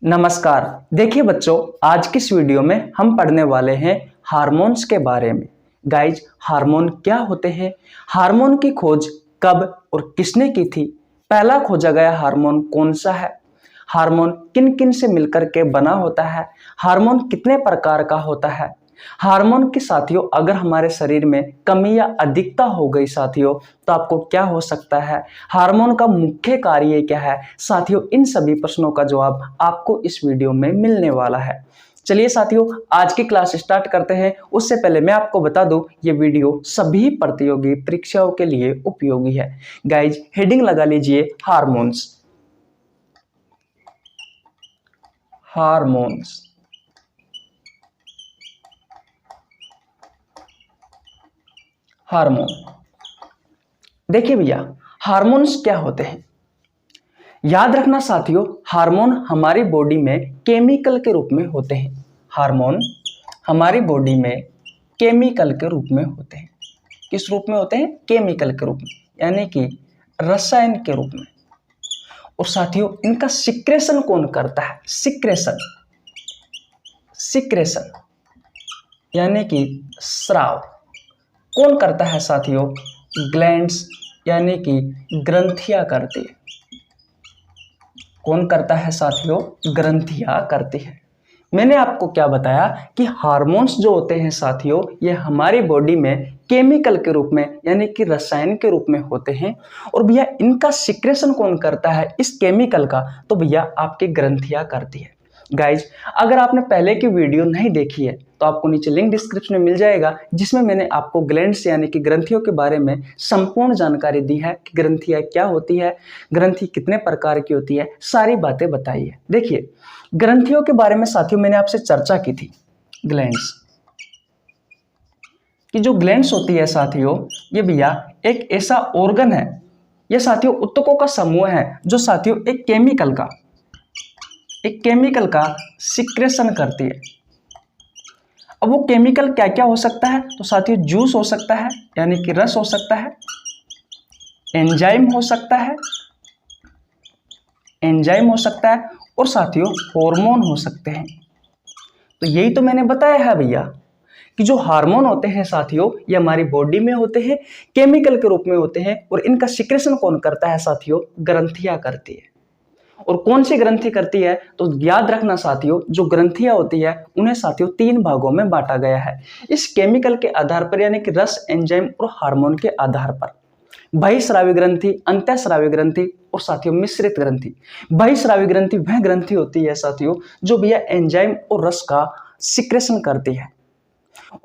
नमस्कार। देखिए बच्चों, आज की इस वीडियो में हम पढ़ने वाले हैं हार्मोन्स के बारे में। गाइज, हार्मोन क्या होते हैं, हार्मोन की खोज कब और किसने की थी, पहला खोजा गया हार्मोन कौन सा है, हार्मोन किन किन से मिलकर के बना होता है, हार्मोन कितने प्रकार का होता है, हार्मोन के साथियों अगर हमारे शरीर में कमी या अधिकता हो गई साथियों तो आपको क्या हो सकता है, हार्मोन का मुख्य कार्य क्या है साथियों, इन सभी प्रश्नों का जवाब आपको इस वीडियो में मिलने वाला है। चलिए साथियों, आज की क्लास स्टार्ट करते हैं। उससे पहले मैं आपको बता दूं, ये वीडियो सभी प्रतियोगी परीक्षाओं के लिए उपयोगी है। गाइज, हेडिंग लगा लीजिए हार्मोन्स। हार्मोन्स हार्मोन देखिए भैया, हार्मोन्स क्या होते हैं याद रखना साथियों। हार्मोन हमारी बॉडी में केमिकल के रूप में होते हैं। हार्मोन हमारी बॉडी में केमिकल के रूप में होते हैं। किस रूप में होते हैं? केमिकल के रूप में, यानी कि रसायन के रूप में। और साथियों, इनका सिक्रेशन कौन करता है? सिक्रेशन यानी कि स्राव कौन करता है साथियों? ग्लैंड्स यानी कि ग्रंथियां करती है। कौन करता है साथियों? ग्रंथियां करती है। मैंने आपको क्या बताया कि हार्मोन्स जो होते हैं साथियों, ये हमारी बॉडी में केमिकल के रूप में यानी कि रसायन के रूप में होते हैं। और भैया इनका सिक्रेशन कौन करता है इस केमिकल का? तो भैया आपकी ग्रंथियां करती है। गाइज, अगर आपने पहले की वीडियो नहीं देखी है तो आपको नीचे लिंक डिस्क्रिप्शन में मिल जाएगा, जिसमें मैंने आपको ग्लैंड्स यानी कि ग्रंथियों के बारे में संपूर्ण जानकारी दी है कि ग्रंथियां क्या होती है, ग्रंथि कितने प्रकार की होती है, सारी बातें बताई है। देखिए, ग्रंथियों के बारे में साथियों मैंने आपसे चर्चा की थी। ग्लैंड्स की जो ग्लैंड्स होती है साथियों, ये भैया एक ऐसा ऑर्गन है, ये साथियों ऊतकों का समूह है जो साथियों एक केमिकल का सिक्रेशन करती है। अब वो केमिकल क्या क्या हो सकता है? तो साथियों जूस हो सकता है यानी कि रस हो सकता है, एंजाइम हो सकता है, और साथियों हार्मोन हो सकते हैं। तो यही तो मैंने बताया है भैया कि जो हार्मोन होते हैं साथियों, ये हमारी बॉडी में होते हैं, केमिकल के रूप में होते हैं। और इनका सिक्रेशन कौन करता है साथियों? ग्रंथियां करती है। और कौन सी ग्रंथि करती है? तो याद रखना साथियों, जो ग्रंथियां होती है उन्हें साथियों 3 भागों में बांटा गया है इस केमिकल के आधार पर, यानी कि रस, एंजाइम और हार्मोन के आधार पर। बहिस्रावी ग्रंथि, अंतःस्रावी ग्रंथि और साथियों मिश्रित ग्रंथि। बहिस्रावी ग्रंथि वह ग्रंथि होती है साथियों जो भैया एंजाइम और रस का सिक्रेशन करती है।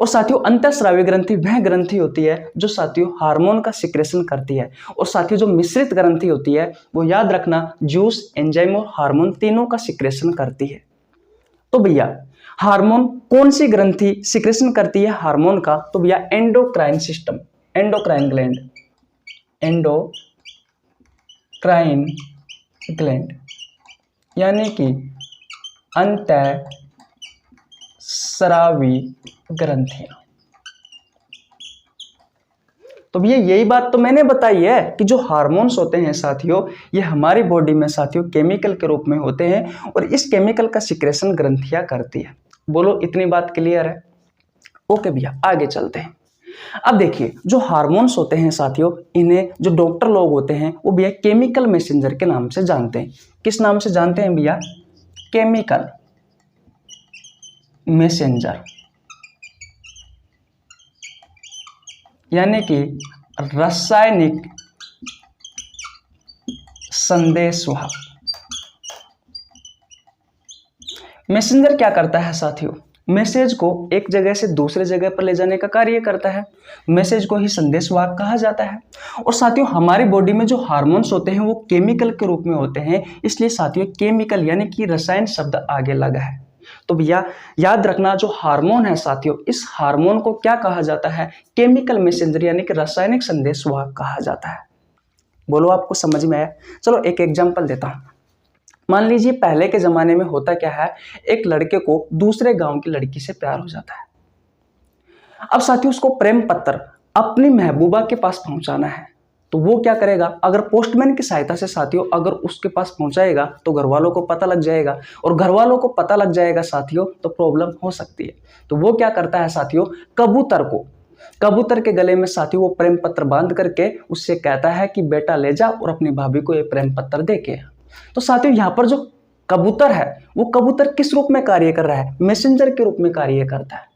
और साथियों अंतःस्रावी ग्रंथि वह ग्रंथि होती है जो साथियों हार्मोन का सिक्रेशन करती है। और साथियों जो मिश्रित ग्रंथि होती है वो याद रखना जूस, एंजाइम और हार्मोन तीनों का सिक्रेशन करती है। तो भैया हार्मोन कौन सी ग्रंथि सिक्रेशन करती है हार्मोन का? तो भैया एंडोक्राइन सिस्टम, एंडोक्राइन ग्लैंड यानी कि अंतःस्रावी ग्रंथियां। तो भैया यही बात तो मैंने बताई है कि जो हार्मोन्स होते हैं साथियों, ये हमारी बॉडी में साथियों केमिकल के रूप में होते हैं और इस केमिकल का सिक्रेशन ग्रंथियां करती है। बोलो, इतनी बात क्लियर है? ओके भैया, आगे चलते हैं। अब देखिए, जो हार्मोन्स होते हैं साथियों, इन्हें जो डॉक्टर लोग होते हैं वो भैया केमिकल मैसेंजर के नाम से जानते हैं। किस नाम से जानते हैं भैया? केमिकल मैसेंजर, यानी कि रासायनिक संदेशवाहक। मैसेंजर क्या करता है साथियों? मैसेज को एक जगह से दूसरे जगह पर ले जाने का कार्य करता है। मैसेज को ही संदेशवाहक कहा जाता है। और साथियों हमारी बॉडी में जो हार्मोन्स होते हैं वो केमिकल के रूप में होते हैं, इसलिए साथियों केमिकल यानी कि रसायन शब्द आगे लगा है। तो भैया याद रखना, जो हार्मोन है साथियों, इस हार्मोन को क्या कहा जाता है? केमिकल मैसेंजर यानी कि रासायनिक संदेशवाहक कहा जाता है। बोलो, आपको समझ में आया? चलो एक एग्जांपल देता हूं। मान लीजिए पहले के जमाने में होता क्या है, एक लड़के को दूसरे गांव की लड़की से प्यार हो जाता है। अब साथियों उसको प्रेम पत्र अपनी महबूबा के पास पहुंचाना है। तो वो क्या करेगा, अगर पोस्टमैन की सहायता से साथियों अगर उसके पास पहुंचाएगा तो घर वालों को पता लग जाएगा, और घर वालों को पता लग जाएगा साथियों तो प्रॉब्लम हो सकती है। तो वो क्या करता है साथियों, कबूतर के गले में साथियों वो प्रेम पत्र बांध करके उससे कहता है कि बेटा ले जा और अपनी भाभी को ये प्रेम पत्र दे के। तो साथियों यहाँ पर जो कबूतर है वो कबूतर किस रूप में कार्य कर रहा है, मैसेंजर के रूप में कार्य करता है।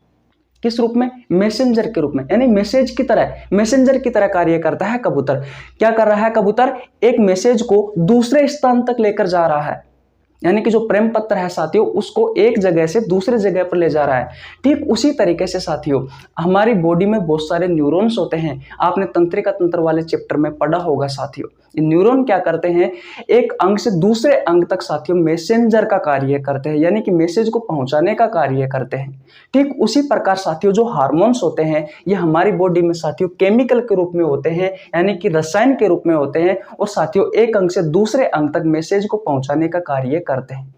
किस रूप में, मैसेंजर के रूप में, यानी मैसेज की तरह, मैसेंजर की तरह कार्य करता है कबूतर। क्या कर रहा है कबूतर, एक मैसेज को दूसरे स्थान तक लेकर जा रहा है, यानी कि जो प्रेम पत्र है साथियों उसको एक जगह से दूसरे जगह पर ले जा रहा है। ठीक उसी तरीके से साथियों हमारी बॉडी में बहुत सारे न्यूरॉन्स होते हैं, आपने तंत्रिका तंत्र वाले चैप्टर में पढ़ा होगा साथियों। ये न्यूरॉन क्या करते हैं, एक अंग से दूसरे अंग तक साथियों मैसेंजर का कार्य करते हैं, यानी कि मैसेज को पहुंचाने का कार्य करते हैं। ठीक उसी प्रकार साथियों जो हार्मोन्स होते हैं ये हमारी बॉडी में साथियों केमिकल के रूप में होते हैं, यानी कि रसायन के रूप में होते हैं, और साथियों एक अंग से दूसरे अंग तक मैसेज को पहुंचाने का कार्य करते हैं।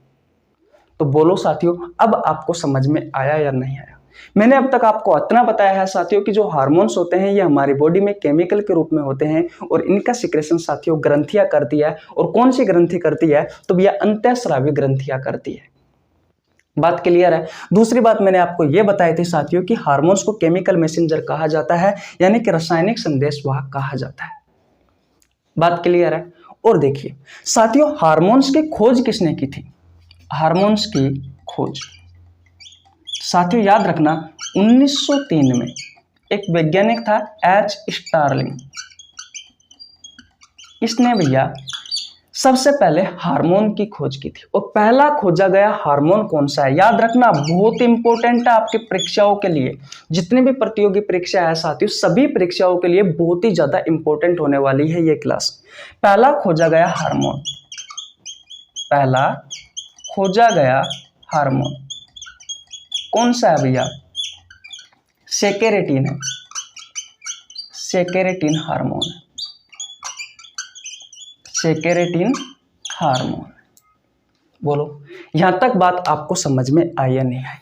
तो बोलो साथियों अब आपको समझ में आया या नहीं आया। मैंने अब तक आपको इतना बताया है साथियों कि जो हार्मोन्स होते हैं ये हमारी बॉडी में केमिकल के रूप में होते हैं, और इनका सिक्रेशन साथियों ग्रंथियां करती है। और कौन सी ग्रंथि करती है, तो भैया अंतःस्रावी ग्रंथियां करती है। बात क्लियर है। दूसरी बात मैंने आपको यह बताई थी साथियों कि हार्मोन्स को केमिकल मैसेंजर कहा जाता है, यानी कि रासायनिक संदेशवाहक कहा जाता है। बात क्लियर है। और देखिए साथियों हार्मोन्स की खोज किसने की थी, हार्मोन्स की खोज साथियों याद रखना 1903 में एक वैज्ञानिक था एच स्टार्लिंग। इसने भैया सबसे पहले हार्मोन की खोज की थी। और पहला खोजा गया हार्मोन कौन सा है, याद रखना बहुत इंपॉर्टेंट है आपकी परीक्षाओं के लिए। जितने भी प्रतियोगी परीक्षा है साथियों सभी परीक्षाओं के लिए बहुत ही ज्यादा इंपॉर्टेंट होने वाली है ये क्लास। पहला खोजा गया हार्मोन, पहला खोजा गया हार्मोन कौन सा है भैया, सेकेरेटिन है, सेकेरेटिन हार्मोन, सेकेरेटिन हार्मोन। बोलो यहां तक बात आपको समझ में आई या नहीं आई।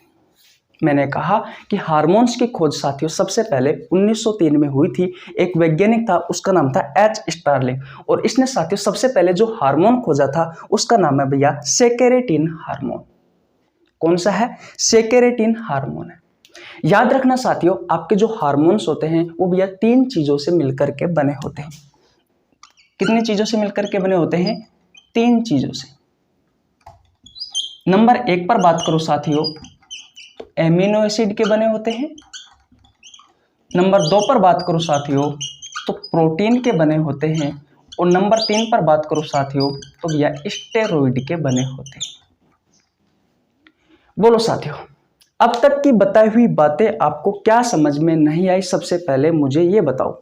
मैंने कहा कि हार्मोन्स की खोज साथियों सबसे पहले 1903 में हुई थी। एक वैज्ञानिक था उसका नाम था एच स्टार्लिंग, और इसने साथियों सबसे पहले जो हार्मोन खोजा था उसका नाम है भैया सेकेरेटिन हार्मोन। कौन सा है, सेकेरेटिन हार्मोन है। याद रखना साथियों आपके जो हार्मोन्स होते हैं वो भैया 3 चीजों से मिलकर के बने होते हैं। कितनी चीजों से मिलकर के बने होते हैं, 3 चीजों से। नंबर 1 पर बात करो साथियों तो एमिनो एसिड के बने होते हैं। नंबर 2 पर बात करो साथियों तो प्रोटीन के बने होते हैं। और नंबर 3 पर बात करो साथियों तो भैया स्टेरॉइड के बने होते हैं। बोलो साथियों अब तक की बताई हुई बातें आपको क्या समझ में नहीं आई, सबसे पहले मुझे ये बताओ।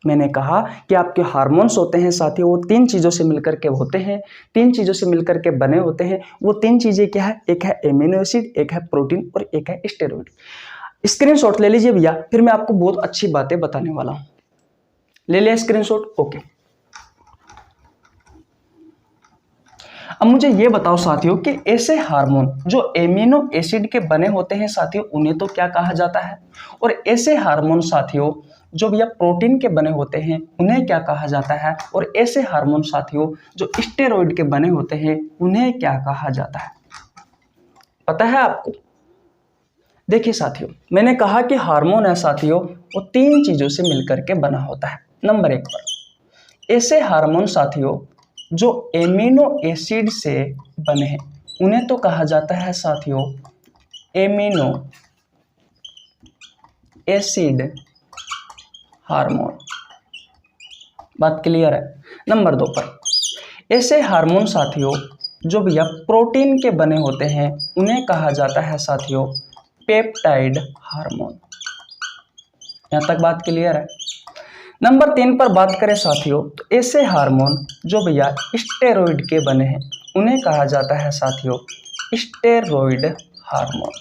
मैंने कहा कि आपके हार्मोन्स होते हैं साथियों वो 3 चीजों से मिलकर के होते हैं, 3 चीजों से मिलकर के बने होते हैं। वो 3 चीजें क्या है, एक है एमिनो एसिड, एक है प्रोटीन और एक है स्टेरॉइड। स्क्रीनशॉट ले लीजिए भैया, फिर मैं आपको बहुत अच्छी बातें बताने वाला हूं। ले लिया स्क्रीनशॉट, ओके। अब मुझे ये बताओ साथियों कि ऐसे हार्मोन जो एमिनो एसिड के बने होते हैं साथियों उन्हें तो क्या कहा जाता है, और ऐसे हार्मोन साथियों जो भैया प्रोटीन के बने होते हैं उन्हें क्या कहा जाता है, और ऐसे हार्मोन साथियों जो स्टेरॉइड के बने होते हैं उन्हें क्या कहा जाता है, पता है आपको। देखिए साथियों मैंने कहा कि हार्मोन है साथियों वो 3 चीजों से मिलकर के बना होता है। नंबर 1 पर ऐसे हार्मोन साथियों जो एमिनो एसिड से बने हैं उन्हें तो कहा जाता है साथियों एमिनो एसिड हार्मोन। बात क्लियर है। नंबर 2 पर ऐसे हार्मोन साथियों जो भैया प्रोटीन के बने होते हैं उन्हें कहा जाता है साथियों पेप्टाइड हार्मोन। यहां तक बात क्लियर है। नंबर 3 पर बात करें साथियों तो ऐसे हार्मोन जो भैया स्टेरॉइड के बने हैं उन्हें कहा जाता है साथियों स्टेरॉइड हार्मोन।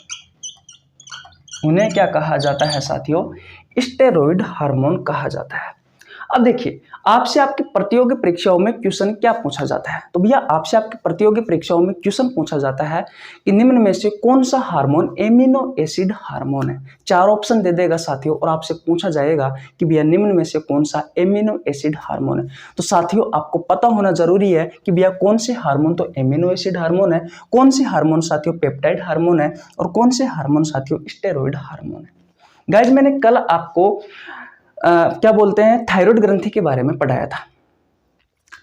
उन्हें क्या कहा जाता है साथियों, स्टेरॉइड हार्मोन कहा जाता है। अब देखिए आपसे आपकी प्रतियोगी परीक्षाओं में क्वेश्चन क्या पूछा जाता है? तो भैया आपसे आपकी प्रतियोगी परीक्षाओं में क्वेश्चन पूछा जाता है कि निम्न में से कौन सा हार्मोन एमिनो एसिड हार्मोन है। 4 ऑप्शन दे देगा साथियों और आपसे पूछा जाएगा कि भैया निम्न में से कौन सा एमिनो एसिड हार्मोन है। तो साथियों आपको पता होना जरूरी है कि भैया कौन से हार्मोन तो एमिनो एसिड हार्मोन है, कौन से हार्मोन साथियों पेप्टाइड हार्मोन है और कौन से हार्मोन साथियों स्टेरॉइड हार्मोन है। गाइज मैंने कल आपको क्या बोलते हैं थायराइड ग्रंथि के बारे में पढ़ाया था।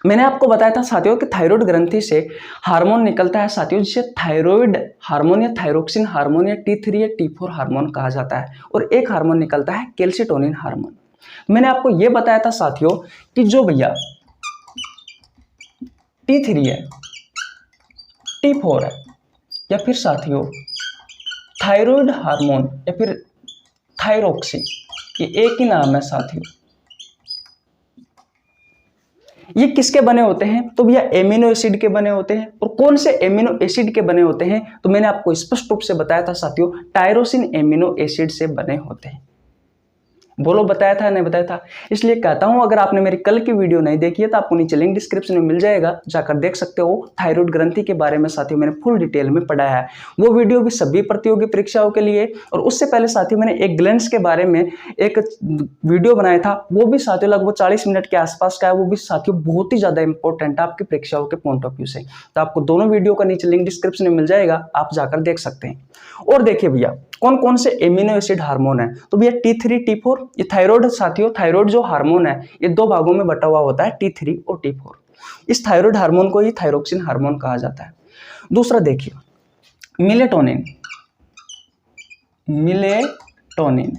मैंने आपको बताया था साथियों कि थायराइड ग्रंथि से हार्मोन निकलता है साथियों, जिसे थायराइड हार्मोन या थायरोक्सिन हार्मोन या T3 या T4 हार्मोन कहा जाता है। और एक हार्मोन निकलता है कैल्सिटोनिन हार्मोन। मैंने आपको यह बताया था साथियों कि जो भैया T3 है, T4 है या फिर साथियों थायराइड हार्मोन या फिर थायरोक्सिन, ये एक ही नाम है साथियों। ये किसके बने होते हैं? तो भैया एमिनो एसिड के बने होते हैं। और कौन से एमिनो एसिड के बने होते हैं? तो मैंने आपको स्पष्ट रूप से बताया था साथियों, टायरोसिन एमिनो एसिड से बने होते हैं। बोलो बताया था नहीं बताया था? इसलिए कहता हूं अगर आपने मेरी कल की वीडियो नहीं देखी है तो आपको नीचे लिंक डिस्क्रिप्शन में मिल जाएगा, जाकर देख सकते हो। थायराइड ग्रंथि के बारे में साथियों मैंने फुल डिटेल में पढ़ाया है। वो वीडियो भी सभी प्रतियोगी परीक्षाओं के लिए। और उससे पहले साथियों मैंने एक ग्लैंड्स के बारे में एक वीडियो बनाया था, वो भी साथियों लगभग 40 मिनट के आसपास का है। वो भी साथियों बहुत ही ज्यादा इंपॉर्टेंट है आपकी परीक्षाओं के पॉइंट ऑफ व्यू से। तो आपको दोनों वीडियो का नीचे लिंक डिस्क्रिप्शन में मिल जाएगा, आप जाकर देख सकते हैं। और देखिए भैया कौन कौन से एमिनो एसिड हार्मोन है। तो भैया T3 T4, ये थायराइड साथियों, थायराइड जो हार्मोन है ये 2 भागों में बटा हुआ होता है, T3 और T4। इस थायराइड हार्मोन को ही थायरोक्सिन हार्मोन कहा जाता है। दूसरा देखिए मिलेटोनिन। मिलेटोनिन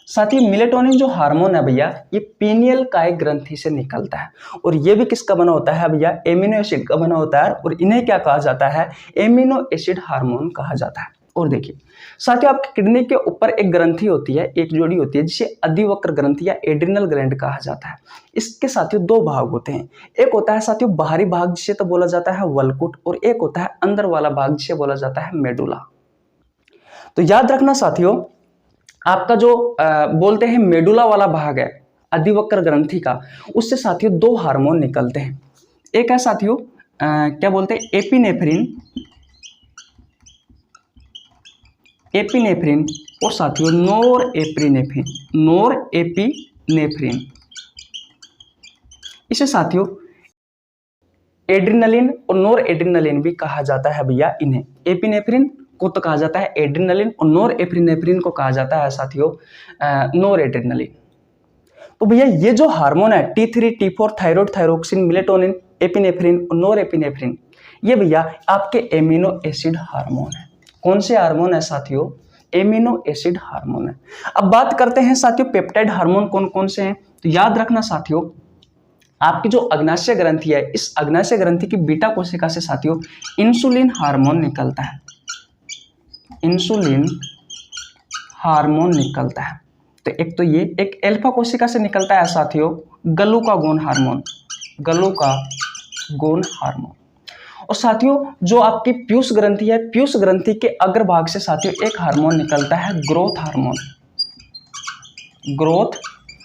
साथियों, मिलेटोनिन जो हार्मोन है भैया ये पीनियल कायिक ग्रंथि से निकलता है। और ये भी किसका बना होता है भैया? एमिनो एसिड का बना होता है। और इन्हें क्या कहा जाता है? एमिनो एसिड हार्मोन कहा जाता है। और देखिए साथियों आपकी किडनी के ऊपर एक ग्रंथि होती है, एक जोड़ी होती है, जिसे अधिवक्र ग्रंथि या एड्रिनल ग्लैंड कहा जाता है। इसके साथियों 2 भाग होते हैं। एक होता है साथियों बाहरी भाग, जिसे तो बोला जाता है वल्कुट, और एक होता है अंदर वाला भाग, जिसे बोला जाता है मेडुला। तो याद रखना साथियों, आपका जो बोलते हैं मेडुला वाला भाग है अधिवक्र ग्रंथि का, उससे साथियों 2 हार्मोन निकलते हैं। एक है साथियों क्या बोलते हैं एपिनेफ्रिन, एपिनेफ्रिन, और साथियों नोरएपिनेफ्रिन, नोरएपिनेफ्रिन। इसे साथियों एड्रिनलिन और नोरएड्रिनलिन भी कहा जाता है भैया। इन्हें एपिनेफ्रिन को तो कहा जाता है एड्रिनलिन और नोरएपिनेफ्रिन को कहा जाता है साथियों नोरएड्रिनलिन। तो भैया ये जो हार्मोन है T3 T4 thyroid, thyroxine, melatonin, epinephrine और नोरएपिनेफ्रिन, ये भैया आपके एमिनो एसिड हार्मोन है। कौन से हार्मोन है साथियों? एमिनो एसिड हार्मोन है। अब बात करते हैं साथियों पेप्टाइड हार्मोन कौन कौन से हैं। तो याद रखना साथियों, आपकी जो अग्नाशय ग्रंथि है, इस अग्नाशय ग्रंथि की बीटा कोशिका से साथियों इंसुलिन हार्मोन निकलता है। इंसुलिन हार्मोन निकलता है। तो एक तो ये एक अल्फा कोशिका से निकलता है साथियों ग्लूकागोन हार्मोन, ग्लूकागोन हार्मोन। और साथियों जो आपकी पीयूष ग्रंथि है, पीयूष ग्रंथि के अग्रभाग से साथियों एक हार्मोन निकलता है ग्रोथ हार्मोन, ग्रोथ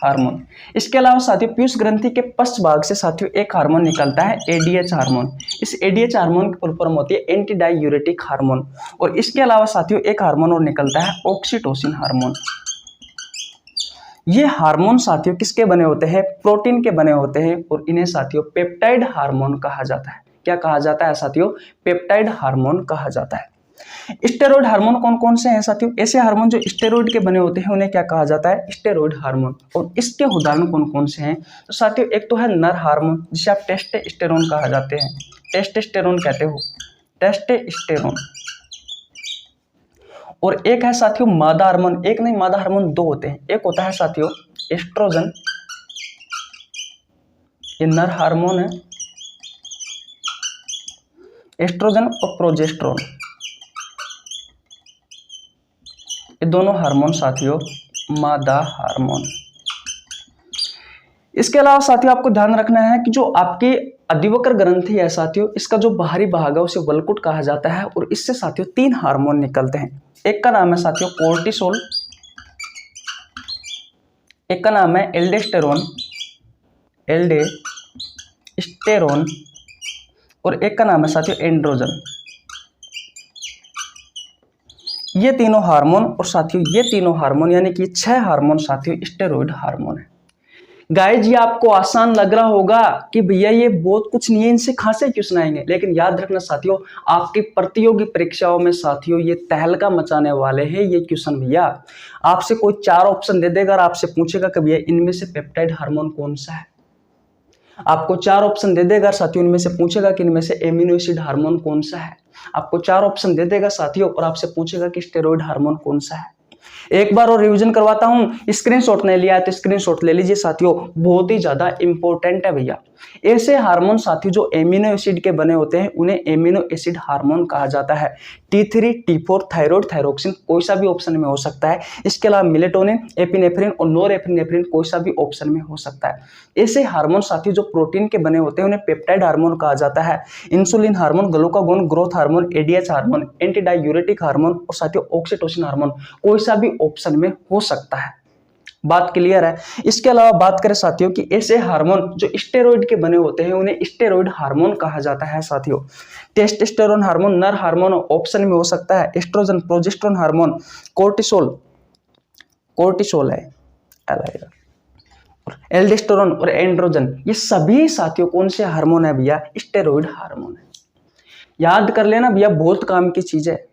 हार्मोन। इसके अलावा साथियों पीयूष ग्रंथि के पश्च भाग से साथियों एक हार्मोन निकलता है एडीएच हार्मोन। इस एडीएच हार्मोन की फुल फॉर्म होती है एंटी डायूरेटिक हार्मोन। और इसके अलावा साथियों एक हार्मोन और निकलता है ऑक्सीटोसिन हार्मोन। ये हार्मोन साथियों किसके बने होते हैं? प्रोटीन के बने होते हैं। और इन्हें साथियों पेप्टाइड हार्मोन कहा जाता है। क्या कहा जाता है साथियों? पेप्टाइड हार्मोन कहा जाता है। स्टेरॉइड हार्मोन कौन कौन से हैं साथियों? ऐसे हार्मोन जो स्टेरॉइड के बने होते हैं उन्हें क्या कहा जाता है? Steroid hormone. और इसके उदाहरण कौन कौन से हैं? तो साथियों एक तो है नर हार्मोन, जिसे आप टेस्टोस्टेरोन कहा जाते हैं, टेस्टोस्टेरोन कहते हो, टेस्टोस्टेरोन। और एक है साथियों मादा हार्मोन, एक नहीं मादा हार्मोन 2 होते हैं। एक होता है साथियों एस्ट्रोजन, ये नर हार्मोन है, एस्ट्रोजन, और प्रोजेस्टेरोन, ये दोनों हार्मोन साथियों मादा हार्मोन। इसके अलावा साथियों आपको ध्यान रखना है कि जो आपकी अधिवक्र ग्रंथि है साथियों, इसका जो बाहरी भाग है उसे वल्कुट कहा जाता है। और इससे साथियों 3 हार्मोन निकलते हैं। एक का नाम है साथियों कोर्टिसोल, एक का नाम है एल्डोस्टेरोन, एल्डोस्टेरोन और एक का नाम है साथियों एंड्रोजन। ये तीनों हार्मोन और साथियों ये तीनों हार्मोन यानी कि 6 हार्मोन साथियों स्टेरॉइड हार्मोन है। गाइज ये आपको आसान लग रहा होगा कि भैया ये बहुत कुछ नहीं है, इनसे खासे क्यों सुनाएंगे, लेकिन याद रखना साथियों आपकी प्रतियोगी परीक्षाओं में साथियों ये तहलका मचाने वाले हैं ये क्वेश्चन। भैया आपसे कोई 4 ऑप्शन दे देगा और आपसे पूछेगा कि भैया इनमें से पेप्टाइड हार्मोन कौन सा है। आपको 4 ऑप्शन दे देगा साथियों, इनमें से पूछेगा कि इनमें से एमिनो एसिड हार्मोन कौन सा है। आपको 4 ऑप्शन दे देगा साथियों और आपसे पूछेगा कि स्टेरॉइड हार्मोन कौन सा है। एक बार और रिवीजन करवाता हूं, स्क्रीनशॉट नहीं लिया है तो स्क्रीनशॉट ले लीजिए साथियों, बहुत ही ज्यादा इंपॉर्टेंट है भैया। ऐसे हार्मोन साथियों जो एमिनो एसिड के बने होते हैं उन्हें एमिनो एसिड हार्मोन कहा जाता है। T3, T4, थायराइड, थायरोक्सिन कोई सा भी ऑप्शन में हो सकता है। इसके अलावा मेलेटोनिन, एपिनेफ्रिन और नोरेपिनेफ्रिन कोई सा भी ऑप्शन में हो सकता है। ऐसे हार्मोन साथियों जो प्रोटीन के बने होते हैं उन्हें पेप्टाइड हार्मोन कहा जाता है। Insulin hormone, glucagon, growth hormone, ADH hormone, anti diuretic hormone और साथियों ऑक्सीटोसिन हार्मोन कोई सा भी ऑप्शन में हो सकता है। बात क्लियर है। इसके अलावा बात करें साथियों कि ऐसे हार्मोन जो स्टेरॉइड के बने होते हैं उन्हें स्टेरॉइड हार्मोन कहा जाता है साथियों। टेस्टोस्टेरोन हार्मोन नर हार्मोन ऑप्शन में हो सकता है। Estrogen, progesterone hormone, cortisol, cortisol है, एल्डोस्टेरोन और एंड्रोजन ये सभी साथियों कौन से हार्मोन है भैया, स्टेरॉइड हार्मोन है। याद कर लेना भैया, बहुत काम की चीज है।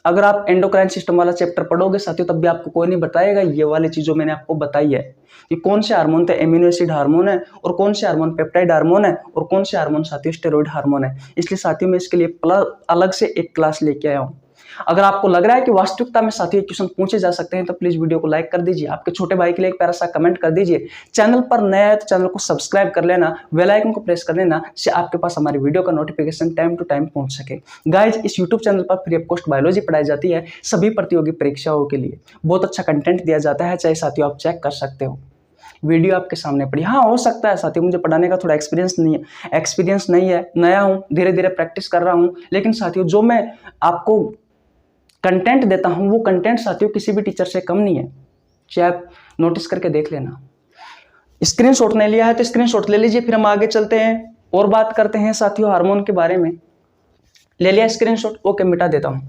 अगर आप एंडोक्राइन सिस्टम वाला चैप्टर पढ़ोगे साथियों तब भी आपको कोई नहीं बताएगा ये वाली चीजों मैंने आपको बताई है कि कौन से हार्मोन थे एमिनो एसिड हार्मोन है और कौन से हार्मोन पेप्टाइड हार्मोन है और कौन से हार्मोन साथियों स्टेरॉइड हार्मोन है। इसलिए साथियों मैं इसके लिए अलग से एक क्लास लेके आया हूँ। अगर आपको लग रहा है कि वास्तविकता में साथियों क्वेश्चन पूछे जा सकते हैं तो प्लीज वीडियो को लाइक कर दीजिए, आपके छोटे भाई के लिए एक प्यारा सा कमेंट कर दीजिए, चैनल पर नया है तो चैनल को सब्सक्राइब कर लेना, बेल आइकन को प्रेस कर लेना जिससे आपके पास हमारी वीडियो का नोटिफिकेशन टाइम टू टाइम पहुंच सके। गाइज इस यूट्यूब चैनल पर फ्री ऑफ कॉस्ट बायोलॉजी पढ़ाई जाती है सभी प्रतियोगी परीक्षाओं के लिए, बहुत अच्छा कंटेंट दिया जाता है, चाहे साथियों आप चेक कर सकते हो। वीडियो आपके सामने पड़ी। हाँ हो सकता है साथियों मुझे पढ़ाने का थोड़ा एक्सपीरियंस नहीं है, नया हूँ, धीरे धीरे प्रैक्टिस कर रहा हूँ, लेकिन साथियों जो मैं आपको कंटेंट देता हूं वो कंटेंट साथियों किसी भी टीचर से कम नहीं है, चाहे आप नोटिस करके देख लेना। स्क्रीनशॉट नहीं लिया है तो स्क्रीनशॉट ले लीजिए, फिर हम आगे चलते हैं और बात करते हैं साथियों हार्मोन के बारे में। ले लिया स्क्रीनशॉट, ओके मिटा देता हूं।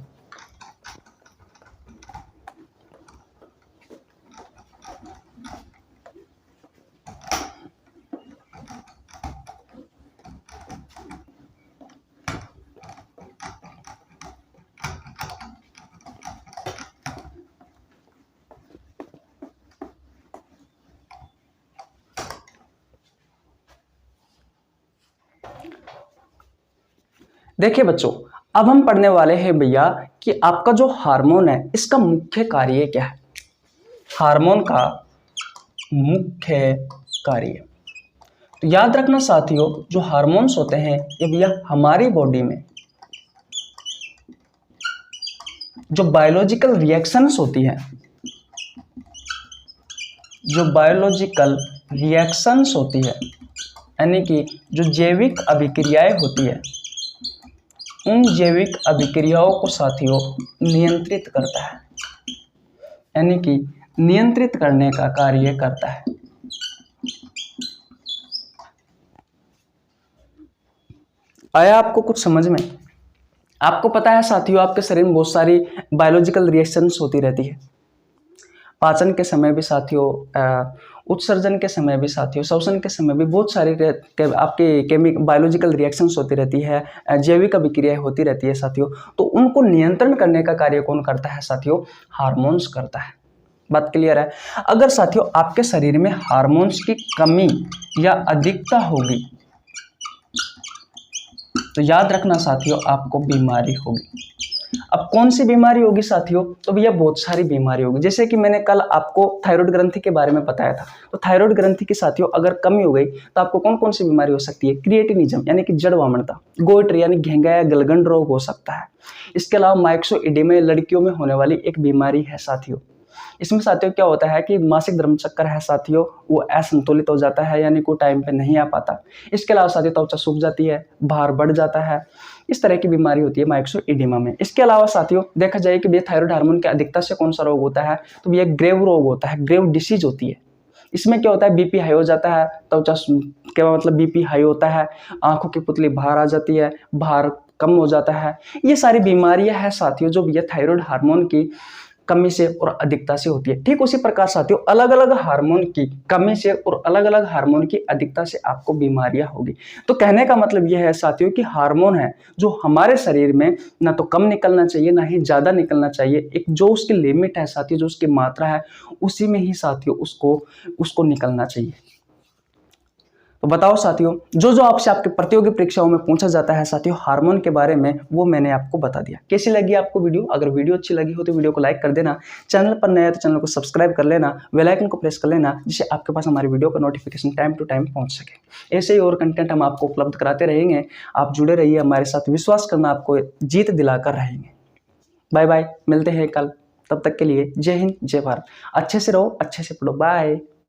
देखिए बच्चों, अब हम पढ़ने वाले हैं भैया कि आपका जो हार्मोन है इसका मुख्य कार्य क्या है। हार्मोन का मुख्य कार्य तो याद रखना साथियों, जो हार्मोन्स होते हैं ये भैया हमारी बॉडी में जो बायोलॉजिकल रिएक्शंस होती है, जो बायोलॉजिकल रिएक्शंस होती है यानी कि जो जैविक अभिक्रियाएं होती है, उन जैविक अभिक्रियाओं को साथियों नियंत्रित करता है, यानी कि नियंत्रित करने का कार्य करता है। आया आपको कुछ समझ में? आपको पता है साथियों आपके शरीर में बहुत सारी बायोलॉजिकल रिएक्शंस होती रहती है, पाचन के समय भी साथियों, उत्सर्जन के समय भी साथियों, श्वसन के समय भी बहुत सारी आपके बायोलॉजिकल रिएक्शंस होती रहती है, जैविक अभिक्रियाएं होती रहती है साथियों। तो उनको नियंत्रण करने का कार्य कौन करता है साथियों? हार्मोन्स करता है। बात क्लियर है? अगर साथियों आपके शरीर में हार्मोन्स की कमी या अधिकता होगी तो याद रखना साथियों आपको बीमारी होगी। अब कौन सी बीमारी होगी साथियों? तो भैया बहुत सारी बीमारी होगी। जैसे कि मैंने कल आपको थायराइड ग्रंथि के बारे में बताया था, तो थायराइड ग्रंथि की साथियों अगर कमी हो गई तो आपको कौन कौन सी बीमारी हो सकती है? क्रिएटिनिज्म यानी कि जड़ वामनता, गोइटर यानी घेंगा या गलगंड रोग हो सकता है। इसके अलावा माइक्सोइडेमा लड़कियों में होने वाली एक बीमारी है साथियों। इसमें साथियों क्या होता है कि मासिक धर्म चक्कर है साथियों वो असंतुलित हो जाता है, यानी कोई टाइम पे नहीं आ पाता। इसके अलावा साथियों त्वचा सूख जाती है, भार बढ़ जाता है, इस तरह की बीमारी होती है माइक्सोइडेमा में। इसके अलावा साथियों देखा जाए कि थायराइड हार्मोन की अधिकता से कौन सा रोग होता है? तो ये ग्रेव रोग होता है, ग्रेव डिसीज होती है। इसमें क्या होता है, बीपी हाई हो जाता है, त्वचा क्या मतलब बीपी हाई होता है, आंखों की पुतली बाहर आ जाती है, बाहर कम हो जाता है। ये सारी बीमारियां हैं साथियों जो ये थायराइड हार्मोन की कमी से और अधिकता से होती है। ठीक उसी प्रकार साथियों अलग अलग हार्मोन की कमी से और अलग अलग हार्मोन की अधिकता से आपको बीमारियां होगी। तो कहने का मतलब यह है साथियों कि हार्मोन है जो हमारे शरीर में ना तो कम निकलना चाहिए ना ही ज्यादा निकलना चाहिए। एक जो उसकी लिमिट है साथियों, जो उसकी मात्रा है, उसी में ही साथियों उसको निकलना चाहिए। तो बताओ साथियों, जो जो आपसे आपके प्रतियोगी परीक्षाओं में पूछा जाता है साथियों हार्मोन के बारे में, वो मैंने आपको बता दिया। कैसी लगी आपको वीडियो? अगर वीडियो अच्छी लगी हो तो वीडियो को लाइक कर देना, चैनल पर नया है तो चैनल को सब्सक्राइब कर लेना, बेल आइकन को प्रेस कर लेना, जिससे आपके पास हमारी वीडियो का नोटिफिकेशन टाइम टू टाइम पहुंच सके। ऐसे ही और कंटेंट हम आपको उपलब्ध कराते रहेंगे। आप जुड़े रहिए हमारे साथ, विश्वास करना आपको जीत दिलाकर रहेंगे। बाय बाय, मिलते हैं कल। तब तक के लिए जय हिंद, जय भारत। अच्छे से रहो, अच्छे से पढ़ो। बाय।